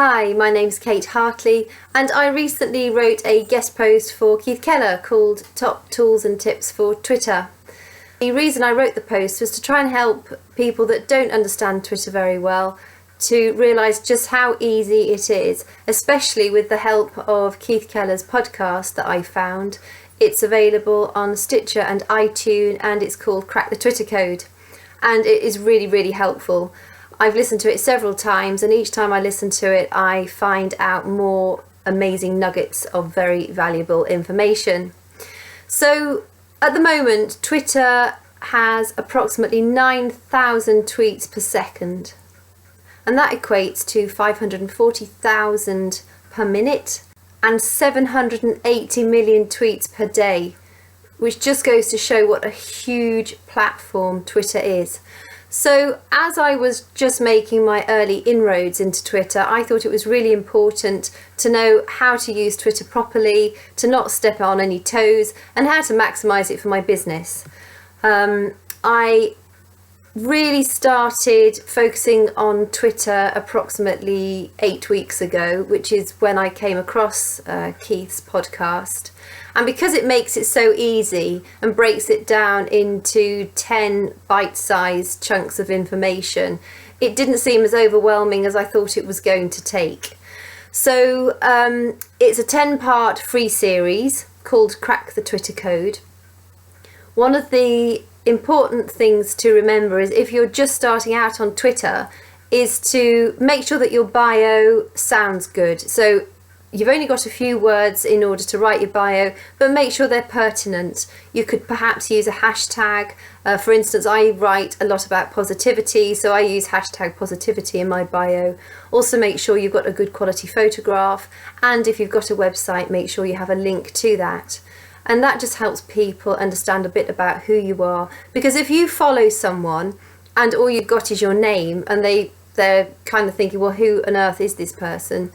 Hi, my name's Kate Hartley, and I recently wrote a guest post for Keith Keller called Top Tools and Tips for Twitter. The reason I wrote the post was to try and help people that don't understand Twitter very well to realise just how easy it is, especially with the help of Keith Keller's podcast that I found. It's available on Stitcher and iTunes, and it's called Crack the Twitter Code, and it is really, really helpful. I've listened to it several times, and each time I listen to it I find out more amazing nuggets of very valuable information. So at the moment Twitter has approximately 9,000 tweets per second, and that equates to 540,000 per minute and 780 million tweets per day, which just goes to show what a huge platform Twitter is. So as I was just making my early inroads into Twitter, I thought it was really important to know how to use Twitter properly, to not step on any toes, and how to maximise it for my business. I really started focusing on Twitter approximately 8 weeks ago, which is when I came across Keith's podcast. And because it makes it so easy and breaks it down into 10 bite-sized chunks of information, it didn't seem as overwhelming as I thought it was going to take. So it's a 10-part free series called Crack the Twitter Code. One of the important things to remember is, if you're just starting out on Twitter, is to make sure that your bio sounds good. So you've only got a few words in order to write your bio, but make sure they're pertinent. You could perhaps use a hashtag. For instance, I write a lot about positivity, so I use hashtag positivity in my bio. Also make sure you've got a good quality photograph, and if you've got a website, make sure you have a link to that. And that just helps people understand a bit about who you are. Because if you follow someone and all you've got is your name, and they're kind of thinking, well, who on earth is this person?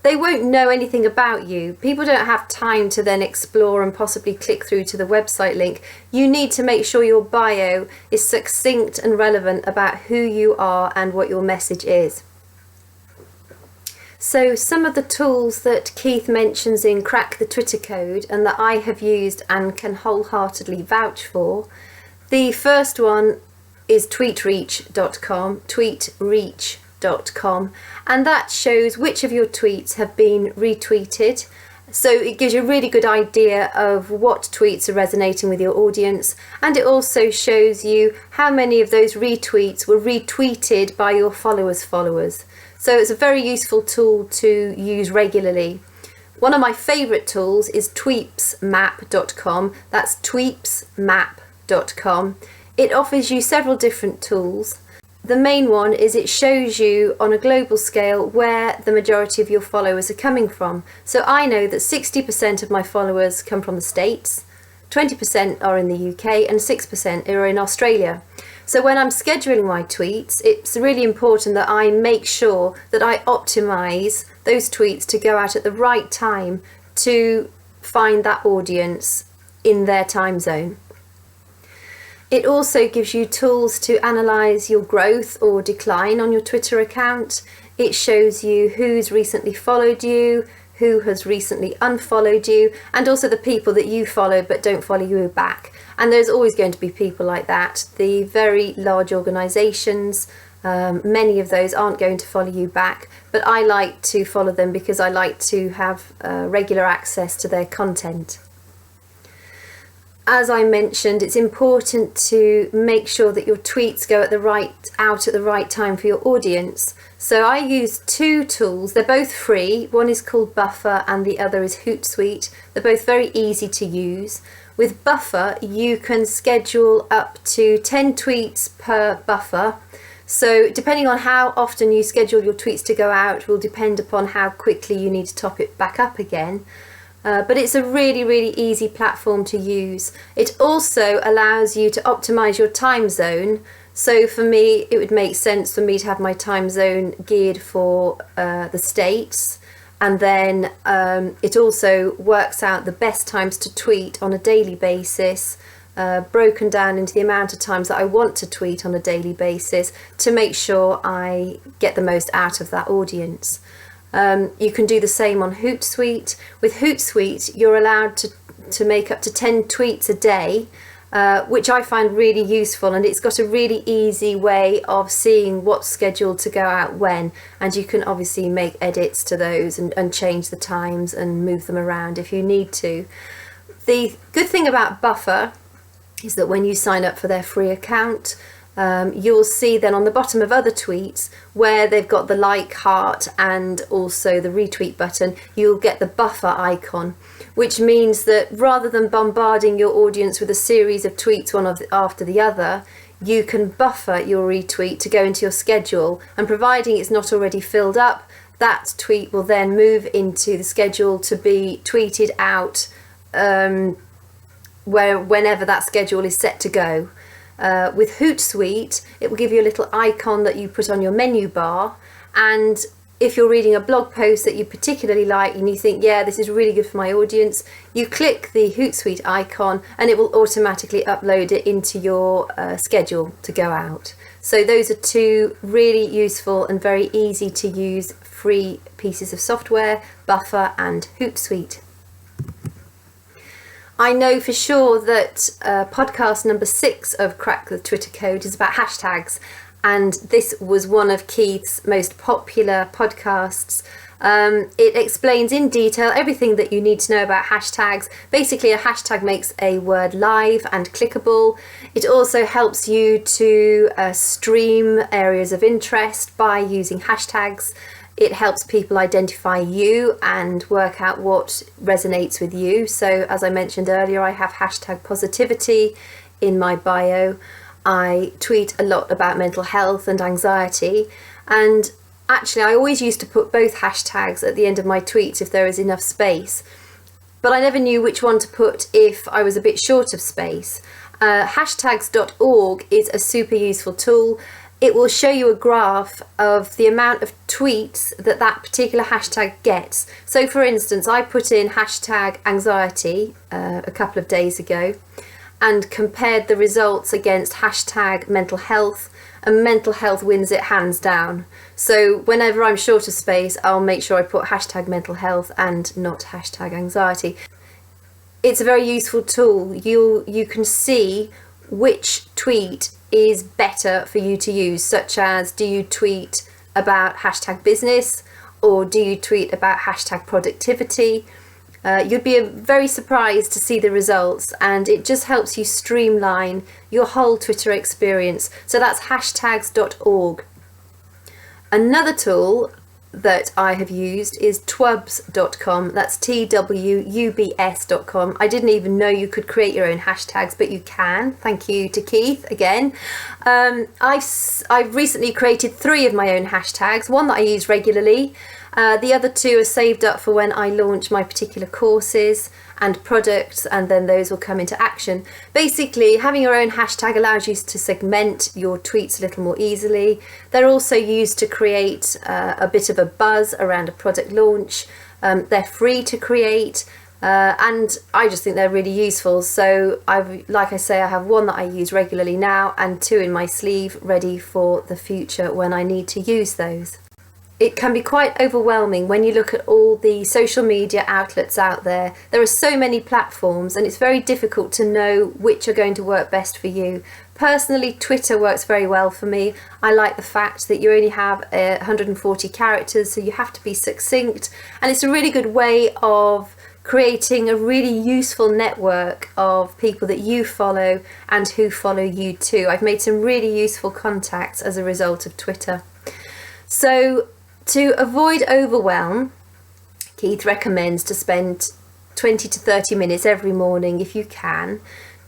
They won't know anything about you. People don't have time to then explore and possibly click through to the website link. You need to make sure your bio is succinct and relevant about who you are and what your message is. So some of the tools that Keith mentions in Crack the Twitter Code, and that I have used and can wholeheartedly vouch for. The first one is tweetreach.com, tweetreach.com, and that shows which of your tweets have been retweeted. So it gives you a really good idea of what tweets are resonating with your audience, and it also shows you how many of those retweets were retweeted by your followers. So it's a very useful tool to use regularly. One of my favourite tools is Tweepsmap.com. That's Tweepsmap.com. It offers you several different tools. The main one is it shows you on a global scale where the majority of your followers are coming from. So I know that 60% of my followers come from the States, 20% are in the UK, and 6% are in Australia. So when I'm scheduling my tweets, it's really important that I make sure that I optimize those tweets to go out at the right time to find that audience in their time zone. It also gives you tools to analyze your growth or decline on your Twitter account. It shows you who's recently followed you, who has recently unfollowed you, and also the people that you follow but don't follow you back. And there's always going to be people like that. The very large organisations, many of those aren't going to follow you back, but I like to follow them because I like to have regular access to their content. As I mentioned, it's important to make sure that your tweets go out at the right time for your audience. So I use two tools. They're both free. One is called Buffer and the other is Hootsuite. They're both very easy to use. With Buffer, you can schedule up to 10 tweets per buffer. So depending on how often you schedule your tweets to go out will depend upon how quickly you need to top it back up again. But it's a really, really easy platform to use. It also allows you to optimize your time zone. So for me, it would make sense for me to have my time zone geared for the States. And then it also works out the best times to tweet on a daily basis broken down into the amount of times that I want to tweet on a daily basis to make sure I get the most out of that audience. You can do the same on Hootsuite. With Hootsuite, you're allowed to make up to 10 tweets a day, which I find really useful, and it's got a really easy way of seeing what's scheduled to go out when, and you can obviously make edits to those and change the times and move them around if you need to. The good thing about Buffer is that when you sign up for their free account, you'll see then on the bottom of other tweets where they've got the like, heart and also the retweet button, you'll get the buffer icon, which means that rather than bombarding your audience with a series of tweets one after the other, you can buffer your retweet to go into your schedule, and providing it's not already filled up, that tweet will then move into the schedule to be tweeted out whenever that schedule is set to go. With Hootsuite, it will give you a little icon that you put on your menu bar, and if you're reading a blog post that you particularly like and you think, yeah, this is really good for my audience, you click the Hootsuite icon and it will automatically upload it into your schedule to go out. So those are two really useful and very easy to use free pieces of software, Buffer and Hootsuite. I know for sure that podcast number 6 of Crack the Twitter Code is about hashtags, and this was one of Keith's most popular podcasts. It explains in detail everything that you need to know about hashtags. Basically, a hashtag makes a word live and clickable. It also helps you to stream areas of interest by using hashtags. It helps people identify you and work out what resonates with you. So as I mentioned earlier, I have hashtag positivity in my bio. I tweet a lot about mental health and anxiety. And actually, I always used to put both hashtags at the end of my tweets if there was enough space. But I never knew which one to put if I was a bit short of space. Hashtags.org is a super useful tool. It will show you a graph of the amount of tweets that particular hashtag gets. So for instance, I put in hashtag anxiety a couple of days ago and compared the results against hashtag mental health, and mental health wins it hands down. So whenever I'm short of space, I'll make sure I put hashtag mental health and not hashtag anxiety. It's a very useful tool. You can see which tweet is better for you to use, such as, do you tweet about hashtag business or do you tweet about hashtag productivity? You'd be very surprised to see the results, and it just helps you streamline your whole Twitter experience. So that's hashtags.org. Another tool that I have used is twubs.com. That's TWUBS.com. I didn't even know you could create your own hashtags, but you can. Thank you to Keith again. I've recently created 3 of my own hashtags, one that I use regularly. The other 2 are saved up for when I launch my particular courses and products, and then those will come into action. Basically, having your own hashtag allows you to segment your tweets a little more easily. They're also used to create a bit of a buzz around a product launch. They're free to create, and I just think they're really useful. So like I say, I have one that I use regularly now and 2 in my sleeve ready for the future when I need to use those. It can be quite overwhelming when you look at all the social media outlets out there. There are so many platforms and it's very difficult to know which are going to work best for you. Personally, Twitter works very well for me. I like the fact that you only have 140 characters, so you have to be succinct, and it's a really good way of creating a really useful network of people that you follow and who follow you too. I've made some really useful contacts as a result of Twitter. So to avoid overwhelm, Keith recommends to spend 20 to 30 minutes every morning, if you can,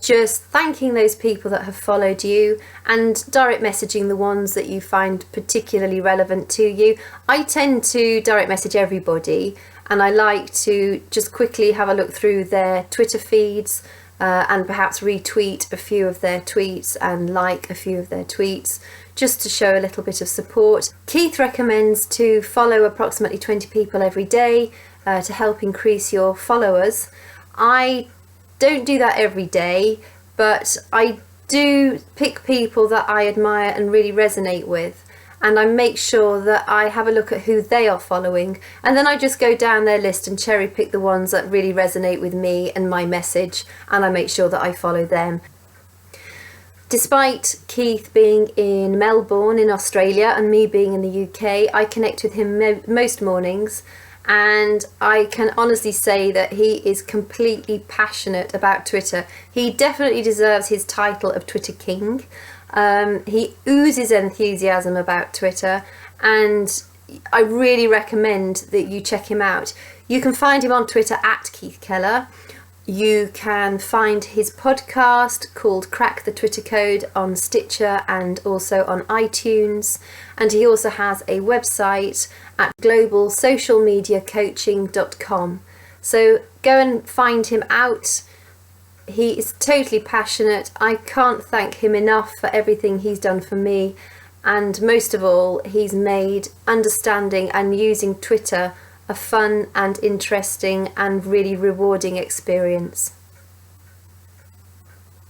just thanking those people that have followed you and direct messaging the ones that you find particularly relevant to you. I tend to direct message everybody, and I like to just quickly have a look through their Twitter feeds and perhaps retweet a few of their tweets and like a few of their tweets, just to show a little bit of support. Keith recommends to follow approximately 20 people every day to help increase your followers. I don't do that every day, but I do pick people that I admire and really resonate with, and I make sure that I have a look at who they are following, and then I just go down their list and cherry pick the ones that really resonate with me and my message, and I make sure that I follow them. Despite Keith being in Melbourne in Australia and me being in the UK, I connect with him most mornings, and I can honestly say that he is completely passionate about Twitter. He definitely deserves his title of Twitter King. He oozes enthusiasm about Twitter, and I really recommend that you check him out. You can find him on Twitter at Keith Keller. You can find his podcast called Crack the Twitter Code on Stitcher and also on iTunes. And he also has a website at globalsocialmediacoaching.com. So go and find him out. He is totally passionate. I can't thank him enough for everything he's done for me. And most of all, he's made understanding and using Twitter a fun and interesting and really rewarding experience.